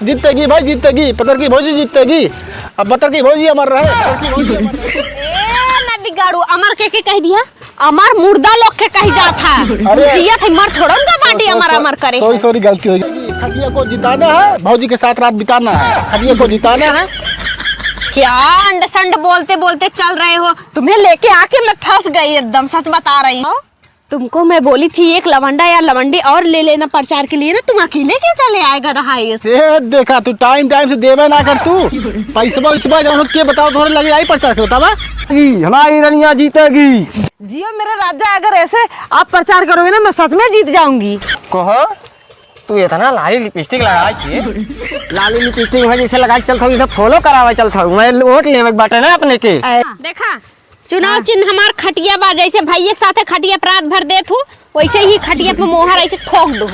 जीतेगी भाई जीतेगी, पतर की भौजी जीतेगी। अब पतर की भौजी अमर रहे। ना बिगाड़ू, अमर के कह दिया, अमर मुर्दा लोग के कही जात है। अरे जिया थे मर थोड़ा उनका पार्टी अमर करे। सॉरी गलती हो गई। खटिया को जिताना है, भौजी के साथ रात बिताना है। खटिया को जिताना है। क्या अंड संड बोलते बोलते चल रहे हो, तुम्हें लेके आके मैं फंस गई एकदम, सच बता रही हूँ। तुमको मैं बोली थी एक लवंडा या लवंडी और ले लेना प्रचार के लिए ना, तुम अकेले क्यों चले आएगा दहाई से देखा तू टाइम से देवे ना कर तू पैसा जब के बताओ थोड़े लगे आई प्रचार के बतावा। हमारी रनिया जीतेगी। जियो मेरे राजा, अगर ऐसे आप प्रचार करोगे ना मैं सच में जीत जाऊंगी। कहो तू इतना लाली लिपस्टिक लगा के लाली लिपस्टिक है जैसे लगा चलता हूँ, फॉलो करावा चलता हूँ मैं, वोट लेवे बाटे ना अपने के। देखा चुनाव चिन्ह हमार खटिया बा, जैसे भाई एक साथे खटिया पर रात भर देत हूँ वैसे ही खटिया पे मोहर ऐसे ठोक दू।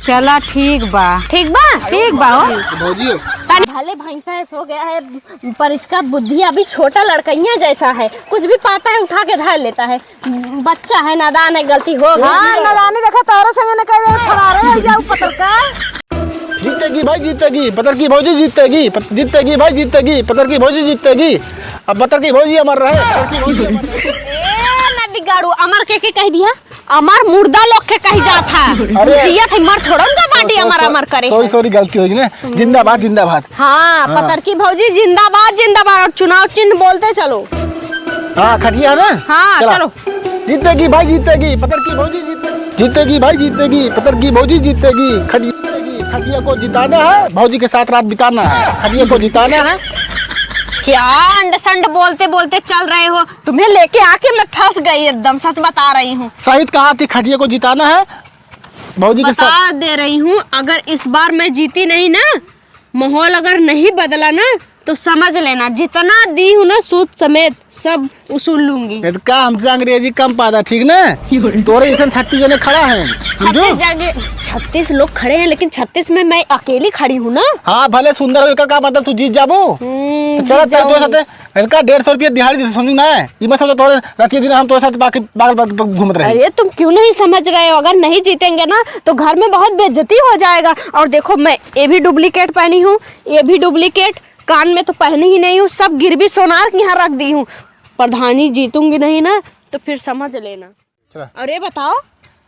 चला ठीक बा ठीक बा भौजी भले भैंसा ऐसा हो गया है, पर इसका बुद्धि अभी छोटा लड़कइया जैसा है, कुछ भी पाता है उठा के धर लेता है। बच्चा है, नादान है, गलती हो गई। हाँ नादानी देखा तारा संग न कहे फरारे हो जाऊ पत्रकार। जीतेगी भाई जीतेगी, पतर की भौजी जीतेगी। जीतेगी भाई जीतेगी, पतर की भौजी जीतेगी। अब पतर की भौजी अमर रहे। ना बिगाड़ू, अमर के कह दिया, अमर मुर्दा लोग के कही जात है। जिया थे मर थोड़ा उनका पार्टी अमर करे। सॉरी गलती हो गई ना। जिंदाबाद जिंदाबाद। हाँ पतर की भौजी जिंदाबाद जिंदाबाद, और चुनाव चिन्ह बोलते चलो। हाँ खटिया ना। हाँ चलो। जीतेगी भाई जीतेगी, पतर की भौजी जीतेगी। जीतेगी भाई जीतेगी, पतर की भौजी जीतेगी। खटिया को जिताना है, भौजी के साथ रात बिताना है। खटिया को जिताना है। क्या अंड संड बोलते बोलते चल रहे हो, तुम्हें लेके आके मैं फंस गई एकदम, सच बता रही हूँ। सहित कहा थी खटिया को जिताना है भौजी के साथ। बता दे रही हूँ, अगर इस बार मैं जीती नहीं ना, माहौल अगर नहीं बदला ना, तो समझ लेना जितना दी हूँ ना सूद समेत सब उसूल लूंगी। का हमसे अंग्रेजी कम पादा, ठीक ना। तोरे ऐसा 36 जने खड़ा है, 36 लोग खड़े हैं, लेकिन 36 में मैं अकेली खड़ी हूँ ना। हाँ भले सुंदर हो का मतलब तू जीत जाबो। तो चल तो साथे इनका 150 रुपया दिहाड़ी दे समझू ना। ये मत समझो तोरे रात दिन हम तो साथ बाकी पागल घूमत रहे। अरे तुम क्यों नहीं समझ रहे हो, अगर नहीं जीतेंगे ना तो घर में बहुत बेइज्जती हो जाएगा। और देखो मैं ये भी डुप्लीकेट पहनी हूँ, ये भी डुप्लीकेट, कान में तो पहनी ही नहीं हूँ, सब गिरवी सोनार के यहाँ रख दी हूँ। प्रधानी जीतूंगी नहीं ना तो फिर समझ लेना। और ये बताओ,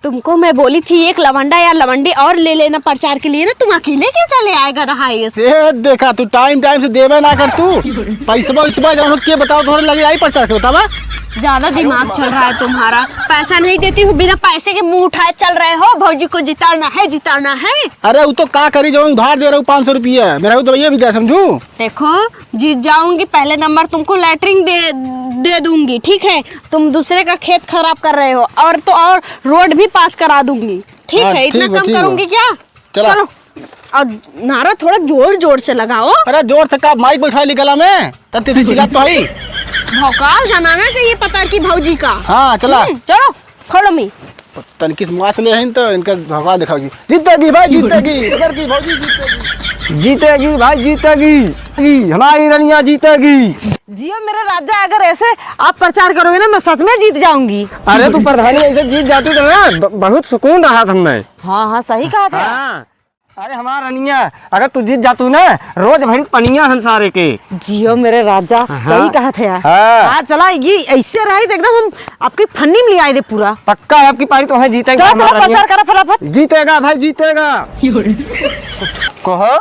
तुमको मैं बोली थी एक लवंडा या लवंडी और ले लेना प्रचार के लिए ना, तुम अकेले क्यों चले आएगा दहाई से देखा तू टाइम से देवे ना कर तू पैसा जब के बताओ थोड़े लगे आई प्रचार के बतावा। ज्यादा दिमाग चल रहा है तुम्हारा। पैसा नहीं देती हूँ, बिना पैसे के मुंह उठाए चल रहे हो। भौजी को जिताना है। अरे वो तो का करी, जो उधार दे रहा हूँ 500 रुपया, मेरा तो भैया भी दे समझू। देखो जीत जाऊंगी, पहले नंबर तुमको लैटरिन दे दूंगी, ठीक है। तुम दूसरे का खेत खराब कर रहे हो, और तो और रोड भी पास करा दूंगी, ठीक है। इतना कम करूंगी क्या? चलो। और नारा थोड़ा जोर से लगाओ। अरे जोर से का, माइक बैठा ली गला में तब तेरी चिल्ला तो है। भौकाल जमाना चाहिए पता की भौजी का। हाँ चला चलो फॉलो मी। तनकिस मास ले हैं तो इनका भगवान दिखाओगी। जीतेगी भाई जीतेगी, पतर की भौजी जीतेगी। जीतेगी भाई जीतेगी, हमारी रनिया जीतेगी। जियो मेरे राजा, अगर ऐसे आप प्रचार करोगे ना मैं सच में जीत जाऊंगी। अरे तू प्रधानी ऐसे जीत जाती तो ना बहुत सुकून रहा था हमें। हाँ सही कहा था। हाँ। अरे हमारा रनिया, अगर तू जीत जातू ना रोज भरी पनिया हंसारे के। जियो मेरे राजा, सही कहा था यार। हाँ चला, ये ऐसे रही तो एकदम हम आपकी फन्नी में ले आए थे पूरा। पक्का है आपकी पारी तो है, जीतेगा। प्रचार करा फटाफट। जीतेगा भाई जीतेगा। कहो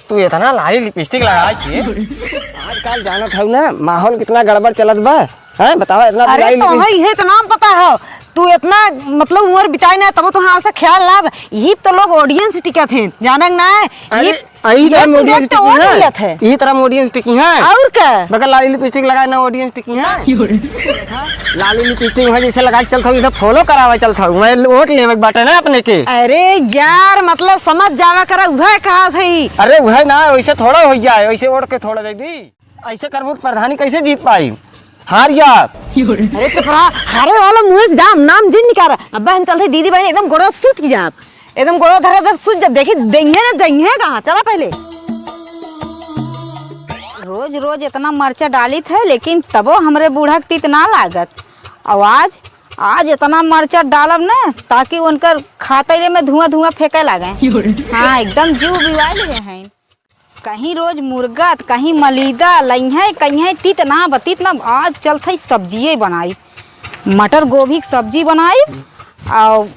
तू इतना लाली लिपस्टिक लगा के आजकल जानत है ना माहौल कितना गड़बड़ चलत बा है, बताओ इतना। अरे तो है तो नाम पता है, तू इतना मतलब उम्र बिताई ना तब तो हाँ से ख्याल लाभ यही तो लोग ऑडियंस टिकट हैं, जानक ना है। यही तरह ऑडियंस टिकी है, यही तरह ऑडियंस टिकी है। और क्या बगल लाली लिपस्टिक लगाए ना ऑडियंस टिकी है। लाली लिपस्टिक है जैसे लगा चलता हूँ, फॉलो करावा चलता हूँ मैं, वोट लेवे बाटे ना अपने के। अरे यार मतलब समझ जावा करा, वह कहा थी। अरे वह ना वैसे थोड़ा हो जाए, वैसे वोट के थोड़ा दे दी, ऐसे करबो प्रधानी कैसे जीत पाई, हार या। अरे चुप रहा, हारे वाला मुँह से जाम नाम जिन निकाला। अब हम चलते दीदी बहन एकदम गोड़ो सूत की जाप, एकदम गोड़ो धरे सूत जब देखी देंगे ना देंगे कहाँ। चला पहले रोज रोज इतना मर्चा डाली थे, लेकिन तबो हमरे बूढ़ा तीत ना लागत। आज इतना मरचा डालब ना ताकि उनकर खाते में धुआं धुआं फेंके लगे। हाँ एकदम जीव बिवाल गए हैं। कहीं रोज मुर्गा कहीं मलीदा लइहे कहीं तीत ना बतीत ना। आज चलते सब्जिए बनाई, मटर गोभी की सब्जी बनाई और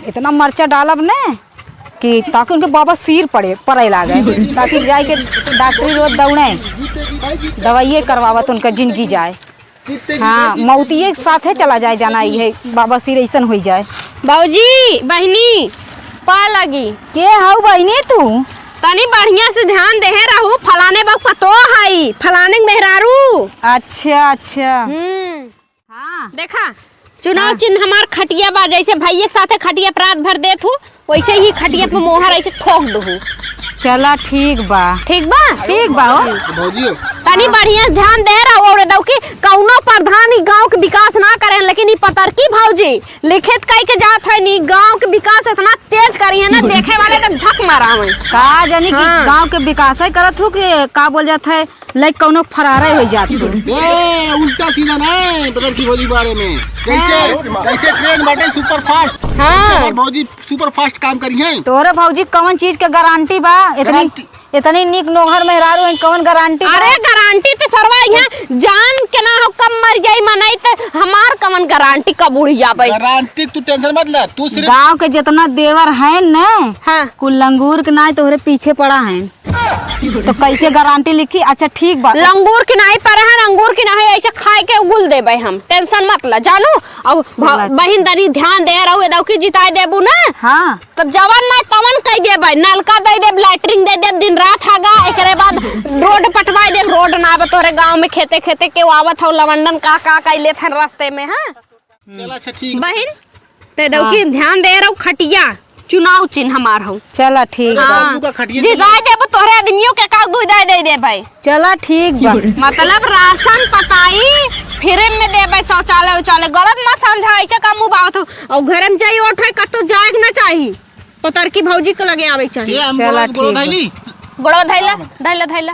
इतना मरचा डालब ना कि ताकि उनके बाबा सिर पड़े लागे, ताकि जाए के डॉक्टरी रोज दौड़े दवाइये करवावत उनका जिंदगी जाए। हाँ मौतिये के साथे चला जाए जाना है बाबा सिर ऐसा हो जाए। बाबूजी बहनी पा लगी के हाउ बहनी तू तनी बढ़िया से ध्यान दे रहू। फलाने बक पतो है फलाने के मेहरारू। अच्छा अच्छा हाँ देखा चुनाव चिन्ह हमार खटिया बा, जैसे भैया के साथे खटिया रात भर देत हूँ वैसे ही खटिया पे मोहर ऐसे ठोक दू। चला ठीक बा ठीक बा भौजी तनी बढ़िया ध्यान दे रहा और दऊ कि कौनो प्रधान गांव के विकास ना करें, लेकिन ई पतर की भौजी लिखित कह के जात है नी गांव के विकास इतना तेज करी है ना देखे वाले का झक मारा है का जानी कि गांव के विकास करत हो कि का बोल जात है लाइक कौनो फरारे हो जात हो। ए उल्टा सीधा नहीं पतर की भौजी बारे में। जैसे ट्रेन बाटे सुपर फास्ट। हाँ भौजी सुपर फास्ट काम करी है। तोरे भौजी कौन चीज के गारंटी बा? इतनी निक नोहर मेहरारू है कौन गारंटी? अरे गारंटी तो सरवा यहाँ जान के ना हो कब मर जाई मनाई तो हमार कमन गारंटी कब उड़ जाबे। गारंटी तू टेंशन मत ले, तू सिर्फ गांव के जितना देवर है न हाँ कुल लंगूर के ना तोहरे पीछे पड़ा है तो कैसे गारंटी लिखी? अच्छा ठीक बा लंगूर की नहीं पर है अंगूर की नहीं ऐसे खाए के उगुल देबे हम टेंशन मत ला जानो। अब बहिन दरी ध्यान दे रहू एदौ की जिताई देबू ना। हाँ तब जवान ना तमन कह देबे नलका दे देब लैट्रिन दे देब दिन रात हागा एकरे बाद रोड पटवाई देब। रोड ना आवे तोरे गांव में खेते खेते के आवत हो लवंडन का कैले थे रास्ते में। हाँ चल अच्छा ठीक बहिन ते दौ की ध्यान दे रहू खटिया चुनाव चिन्ह हमार हो। चला ठीक बा बाबू का खटिया जी गाय देब तोरे आदमियों के का दूध दे दे भाई। चला ठीक बा मतलब राशन पताई फिरे में देबे शौचालय उचालय गलत मत समझा ऐसे का मुंह बात हो और घर में जाई उठे कतो जाग ना चाहिए पतर की भौजी के लगे आवे चाहिए। ये हम चला गोड़ो धैली गोड़ो धैला धैला धैला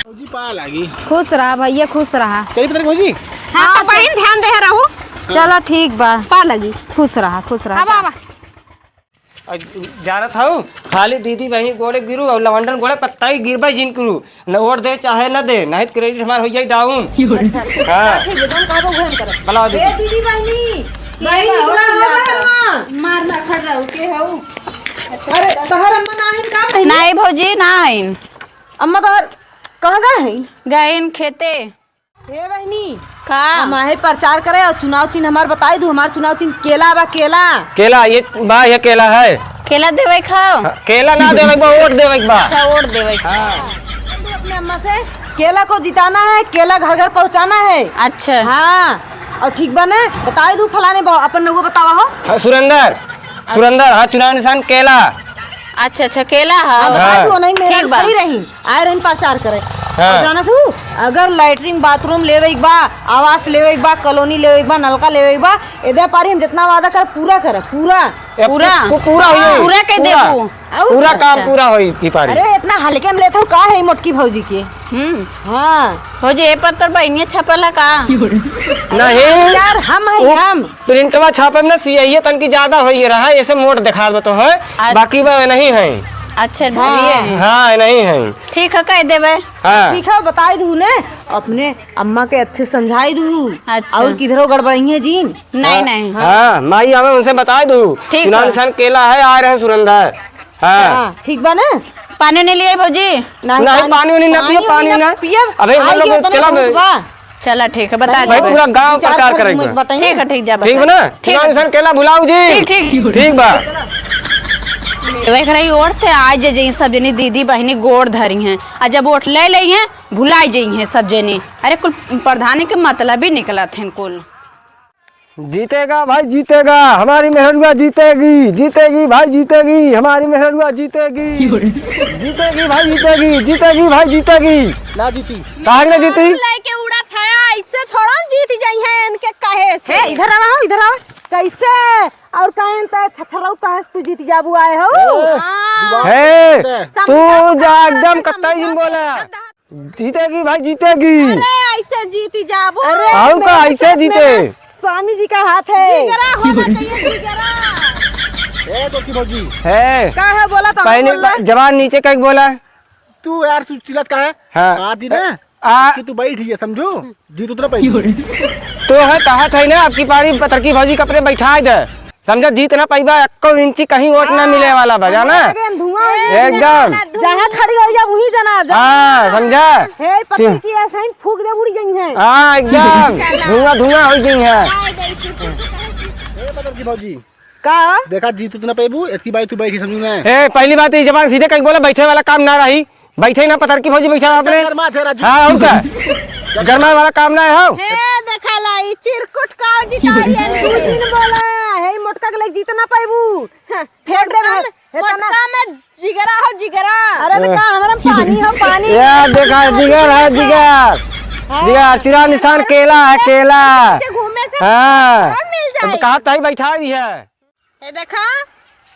भौजी पा लगी। खुश रहा भैया खुश रहा। चलिए पतर भौजी। हां तो बहन ध्यान दे रहू चला ठीक बा पा लगी खुश रहा खुश रहा। अब आवा जानत हूँ खाली दीदी बहनी गोड़े गिरू और लवंडन गोड़े पत्ता ही गिरबे जिन करू न वोट दे चाहे न दे नहीं तो क्रेडिट हमार हो जाए डाउन। हाँ भला दीदी बहनी मारना खड़ रहा के हो। अरे तोहर अम्मा नाहिन का बहनी? नहीं भौजी नहीं अम्मा तोहर कहाँ गए हैं? गए खेते ए बहनी का हम आए प्रचार करे और चुनाव चिन्ह हमार बताई दू। हमार चुनाव चिन्ह केला बा केला। केला ये बा ये केला है। केला देवे खाओ केला ना देवे बा वोट देवे बा। अच्छा वोट देवे अपने अम्मा से केला को जिताना है, केला घर घर पहुँचाना है। अच्छा हाँ और ठीक बा ना बताई दू फलाने अपन लोगों बतावा हो। सुरेंदर सुरेंदर हाँ चुनाव निशान केला। अच्छा अच्छा केला हाँ बताई दू नहीं मेरा ठीक बा। खड़ी रही आए रही प्रचार करे। हाँ। जाना तू अगर लैट्रिन बाथरूम लेवे बा आवास लेवे बा कॉलोनी लेवे बा नलका लेवे बा एदा पारी हम जितना वादा कर पूरा कर पूरा। पूरा पूरा होई पूरा कह देबू पूरा काम पूरा होई की पारी। अरे इतना हल्के में लेते हो का है मोटकी भौजी के। हाँ भौजी ए पर तो बहनिया छपला का नहीं यार हम है हम प्रिंटवा छापे में ना सियाही तन की ज्यादा होई रहा है ऐसे मोट दिखा दो तो है बाकी बा नहीं है। अच्छा बोलिए हाँ नहीं है ठीक है कह देवे। हाँ ठीक है बताई दू ने अपने अम्मा के अच्छे समझाई दू। अच्छा। और किधरो गड़बड़ी है जीन नहीं नहीं हाँ माई हमें उनसे बता दू ठीक चुनाव है। निशान केला है आ रहे सुरेंदर। हाँ हाँ ठीक बा ना पानी नहीं लिए भौजी नहीं पानी उनी ना पिए पानी ना अबे मतलब चला चला ठीक है बता भाई दे पूरा गांव प्रचार करेंगे। ठीक है ठीक जा ठीक है ना चुनाव निशान केला भुलाऊ जी। ठीक ठीक ठीक बा वही रही और थे आज जे सब जनी दीदी बहनी गोड़ धरी हैं आ जब वोट ले ली हैं भुलाई जाइ हैं सब जनी। अरे कुल प्रधानी के मतलब ही निकला थे कुल। जीतेगा भाई जीतेगा हमारी मेहरुआ जीतेगी जीतेगी भाई जीतेगी हमारी मेहरुआ जीतेगी जीतेगी भाई जीतेगी जीतेगी भाई जीतेगी। ना जीती कहा ना जीती लेके उड़ा था ऐसे थोड़ा जीत जाई है इनके कहे से। ए इधर आवा इधर आवा कैसे और काहे त छछरौ काहे तू जीत जाबू आए हो। है तू जा एकदम कत्ता ही बोला जीतेगी भाई जीतेगी। अरे ऐसे जीती जाबो। आओ का ऐसे जीते। स्वामी जी का हाथ है। जिगरा होना चाहिए जिगरा। ए तो की भौजी है क्या है बोला तो पहले जवान नीचे कहीं बोला। तू यार चिल्लत का है हाँ। आदि ना आ कि तू बैठी है समझो जीत उतना पहले तो है कहा था ना आपकी पारी पतर की भौजी कपड़े बैठा दे समझो जीत ना पाइबा 1 इंची कहीं वोट ना मिले वाला बजा ना एकदम जहाँ खड़ी हो जा वही जनाब। हाँ समझा। हे पत्नी की ऐसे ही फूक दे उड़ी गई है। हाँ एकदम धुआं धुआं हो गई है। ए पतर की भौजी का देखा जीत उतना पेबू इतनी बाई तू बैठी समझू ना ए पहली बात ये जवान सीधे कहीं बोला बैठे वाला काम ना रही बैठे ना पतर की भौजी बैठा आपने। गरमा थे राजू हाँ और क्या गरमा वाला काम ना है हो। हे देखा लाई चिरकुट का जिताई है। 2 दिन बोला हे मोटका के लग जीतना पाइबू फेंक दे मटका में जिगरा हो जिगरा। अरे तो का हमरा पानी हो पानी। यार देखा जिगर है जिगर जिगर चुरा निशान केला है केला। से घूमे से हाँ और मिल जाए। कहा था बैठा दी है। ये देखा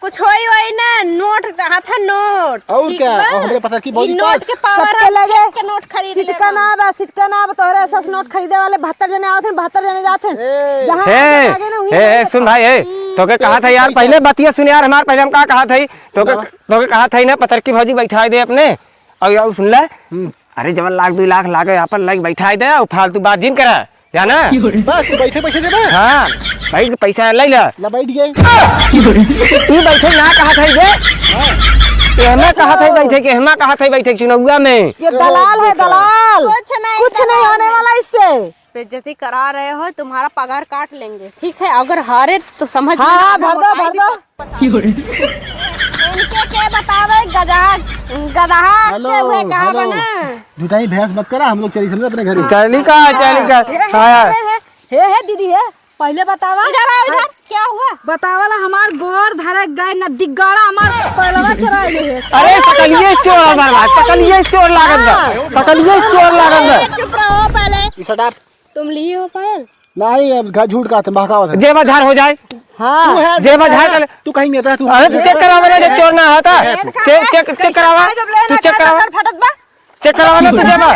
कुछ होई होई ना नोट चाहा था नोट। और ठीक क्या बा? और हमरे पतर की ई भौजी नोट पास के पावर सबके लगे के नोट खरीद ले। सिटका ना बा सिटका ना बा तोहरे ऐसा नोट खरीदे वाले 72 जने आवत हैं 72 जने जाते हैं ए, जहाँ हे आगे ना हे सुन भाई हे तो के कहा था यार पहले बतिया सुन यार हमारे पहले हम कहा था तो के कहा था ना पतर की भौजी बैठा दे अपने और यार सुन ले अरे जब 1 लाख 2 लाख लागे यहाँ पर लाइक बैठा दे और फालतू बात जिन करा जाना। बस तू बैठे पैसे दे ना हाँ भाई पैसा ले ला ला बैठ गए तू बैठे ना कहा था ये हमें कहा था बैठे के हमें कहा था बैठे चुनाव में। ये दलाल है दलाल कुछ नहीं होने वाला इससे। बेइज्जती करा रहे हो तुम्हारा पगार काट लेंगे ठीक है अगर हारे तो समझ हाँ लेना, भर दो मोटाई भर दो। उनके के बतावे गधा हेलो के हुए कहा हेलो बना। जुटाई भैंस मत करा हम लोग चली समझे अपने घर चली का हाँ हे दीदी है पहले बतावा इधर आओ इधर क्या हुआ। बतावाला हमार गोर धरे गए नदी गाड़ा हमार पहलवा चुराए ले है। अरे सकलिए चोर बर्बाद सकलिए चोर लागत बा सकलिए चोर लागत बा। चुप रहो पहले। इस हटा तुम लिए हो पायल। नहीं अब घर झूठ का बहकावत है जे बाजार हो जाए हाँ तू है जे बाजार तू कहीं नहीं था तू अरे तू चेक करावा ना चोर ना होता चेक करावा तू चेक करावा फटत बा चेक करावा ना तुझे बा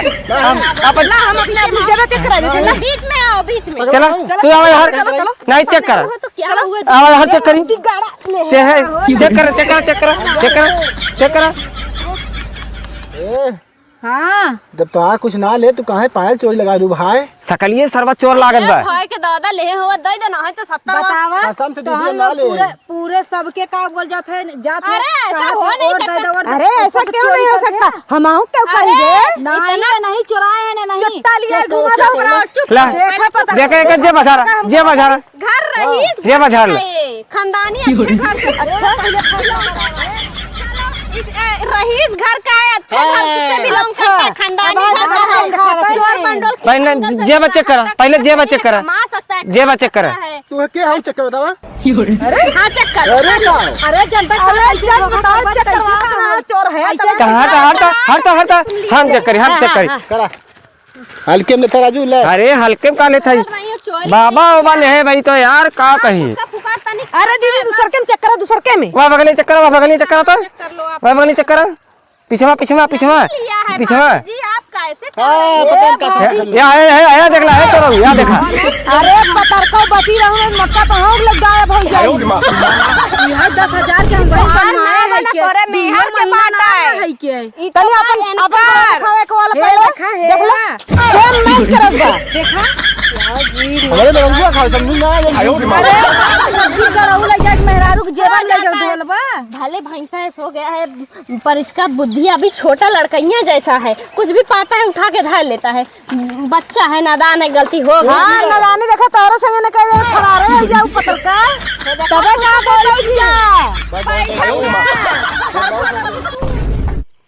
अपन हम अपने आदमी जगह चेक करा देते ना। बीच में आओ बीच में। चलो तू आवा हर नहीं चेक कर हो तो क्या हुआ। आवा हर चेक करी गाड़ा चेक कर ए, हाँ जब तो कुछ ना ले तू कहाँ पायल चोरी लगा दू भाई सकलिए सर्व चोर लागत बा। भाई के दादा ले हुआ दे देना है तो 70 बतावा कसम से तो दीदी हम ना लोग ले पूरे सबके का बोल जाते हैं अरे ऐसा हो नहीं सकता। अरे ऐसा क्यों नहीं हो सकता हम आहू क्यों करेंगे नहीं चुराए हैं नहीं चट्टा लिए घुमा दो चुप ला देखा देखे के जे बाजार घर रहीस जे बाजार ले खानदानी अच्छे घर से रहीस घर का है अच्छा घर से बिलोंग करता है खानदानी घर का है चोर मंडल पहले जे बच्चे करा पहले जे बच्चे करा मार सकता है जे बच्चे करा तू क्या हाउ चक्कर बतावा हाँ चेक कर अरे का अरे जनता चोर है हटा हम चेक करी करा हल्के में था राजू ले अरे हल्के में का ले था बाबा ओबा ने है भाई तो यार का कही अरे दीदी दूसर के में चेक करा दूसर के में वहाँ बगली चक्कर तो वहाँ बगली चक्कर पिछवा जी आप कैसे हाँ पता नहीं या देख ला है चलो या देखा अरे पतर को बची रहूं मक्का तो हम लोग गायब हो जाए यह 10,000 के हम बाहर में है ना तोरे मेहर के बाटा है तनी अपन दिखावे को वाला पहले देख लो सेम मैच करत बा देखा हमारे बंगुआ खा समझू ना अरे नदी गड़ाऊ ले जाके मेहरारू के जेबा ले जाओ ढोल बा भले भैंसा हो गया है पर इसका बुद्धि अभी छोटा लड़कइया जैसा है कुछ भी पाता है उठा के धर लेता है बच्चा है नादान है गलती हो गई हां नदानी देखा तोरे संगे न करे फरारे हो जाऊ पतर का तबे का बोलै जिया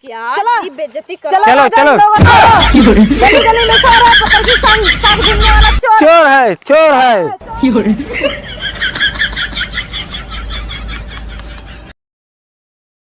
यार ये बेइज्जती कर चलो गली में सारा पतर की संग घूमने वाला चोर चोर है